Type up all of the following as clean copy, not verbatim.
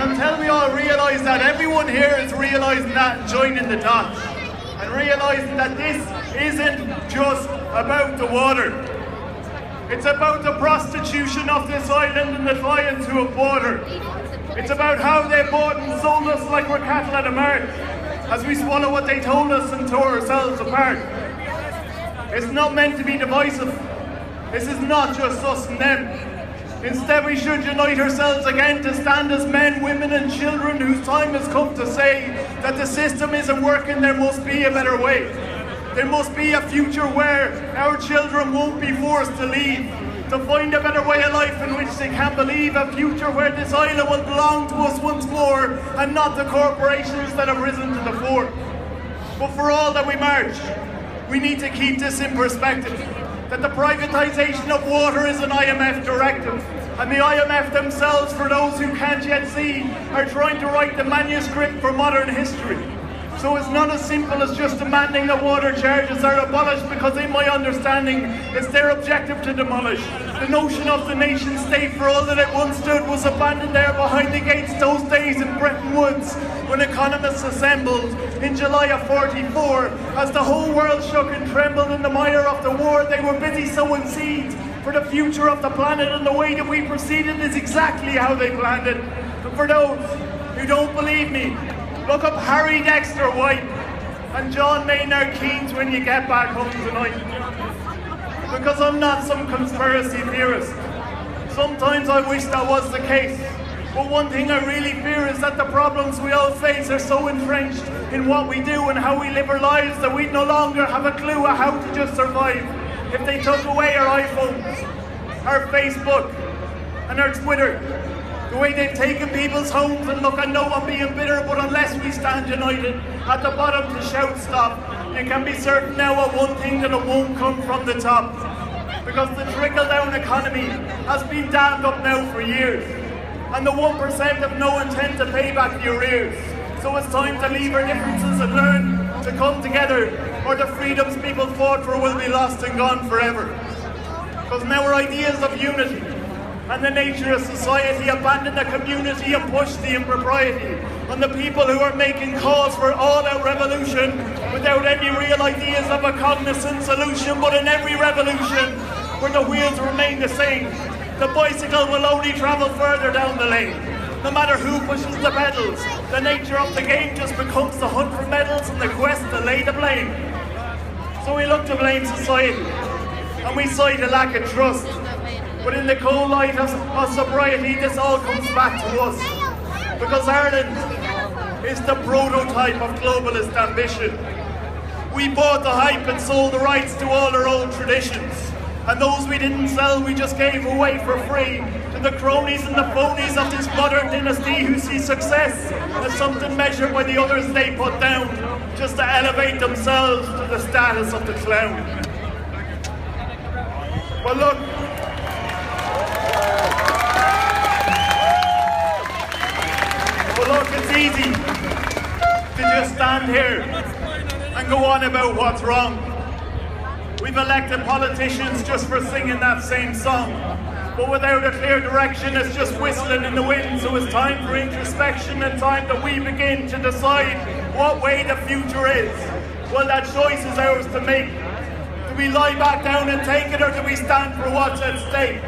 And until we all realise that, everyone here is realising that and joining the dots. And realising that this isn't just about the water. It's about the prostitution of this island and the clients who have bought her. It's about how they bought and sold us like we're cattle at a mart, as we swallow what they told us and tore ourselves apart. It's not meant to be divisive. This is not just us and them. Instead, we should unite ourselves again to stand as men, women and children whose time has come to say that the system isn't working. There must be a better way. There must be a future where our children won't be forced to leave, to find a better way of life in which they can believe, a future where this island will belong to us once more and not the corporations that have risen to the fore. But for all that we march, we need to keep this in perspective, that the privatisation of water is an IMF directive, and the IMF themselves, for those who can't yet see, are trying to write the manuscript for modern history. So it's not as simple as just demanding that water charges are abolished, because in my understanding it's their objective to demolish. The notion of the nation state, for all that it once stood, was abandoned there behind the gates those days in Bretton Woods when economists assembled in July of '44. As the whole world shook and trembled in the mire of the war, they were busy sowing seeds for the future of the planet, and the way that we proceeded is exactly how they planned it. And for those who don't believe me, look up Harry Dexter White and John Maynard Keynes when you get back home tonight. Because I'm not some conspiracy theorist. Sometimes I wish that was the case. But one thing I really fear is that the problems we all face are so entrenched in what we do and how we live our lives that we no longer have a clue of how to just survive. If they took away our iPhones, our Facebook and our Twitter, the way they've taken people's homes, and look, I know I'm being bitter, but unless we stand united at the bottom to shout stop, you can be certain now of one thing, that it won't come from the top. Because the trickle-down economy has been dammed up now for years, and the 1% have no intent to pay back the arrears. So it's time to leave our differences and learn to come together, or the freedoms people fought for will be lost and gone forever. Because now our ideas of unity and the nature of society abandon the community and push the impropriety on the people who are making calls for all-out revolution without any real ideas of a cognizant solution. But in every revolution where the wheels remain the same, the bicycle will only travel further down the lane. No matter who pushes the pedals, the nature of the game just becomes the hunt for medals and the quest to lay the blame. So we look to blame society, and we cite a lack of trust. But in the cold light of sobriety, this all comes back to us. Because Ireland is the prototype of globalist ambition. We bought the hype and sold the rights to all our old traditions. And those we didn't sell, we just gave away for free to the cronies and the phonies of this modern dynasty who see success as something measured by the others they put down, just to elevate themselves to the status of the clown. Well look, it's easy to just stand here and go on about what's wrong. We've elected politicians just for singing that same song, but without a clear direction, it's just whistling in the wind. So it's time for introspection and time that we begin to decide what way the future is. Well, that choice is ours to make. Do we lie back down and take it, or do we stand for what's at stake?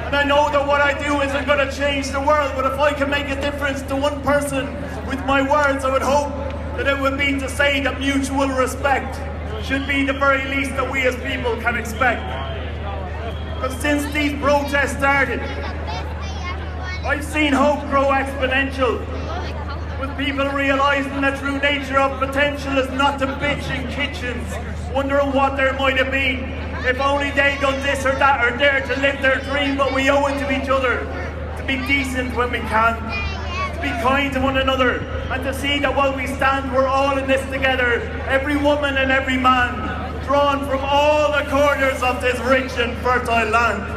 And I know that what I do isn't going to change the world, but if I can make a difference to one person with my words, I would hope that it would be to say that mutual respect should be the very least that we as people can expect. Because since these protests started, I've seen hope grow exponential, with people realising the true nature of potential is not to bitch in kitchens, wondering what there might have been. If only they'd done this or that, or dared to live their dream. But we owe it to each other to be decent when we can, to be kind to one another, and to see that while we stand, we're all in this together, every woman and every man, drawn from all the corners of this rich and fertile land.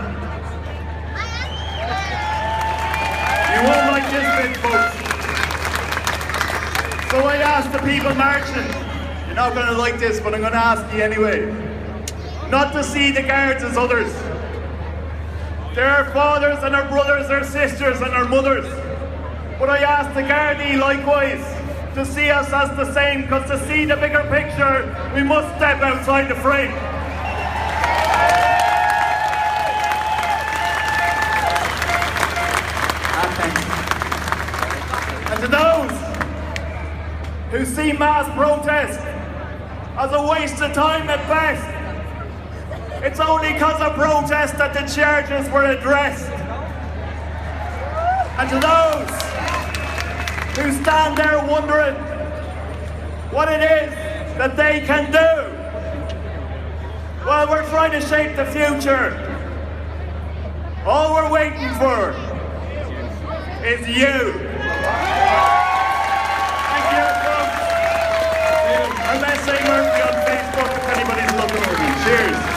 You won't like this bit, folks. So I asked the people marching, you're not going to like this, but I'm going to ask you anyway, not to see the guards as others. They're our fathers and our brothers, our sisters and our mothers. But I ask the Gardaí likewise to see us as the same, because to see the bigger picture, we must step outside the frame. And to those who see mass protest as a waste of time at best, it's only because of protest that the charges were addressed. And to those who stand there wondering what it is that they can do, well, we're trying to shape the future. All we're waiting for is you. Thank you, folks. And let's say Murphy on Facebook if anybody's looking over me. Cheers.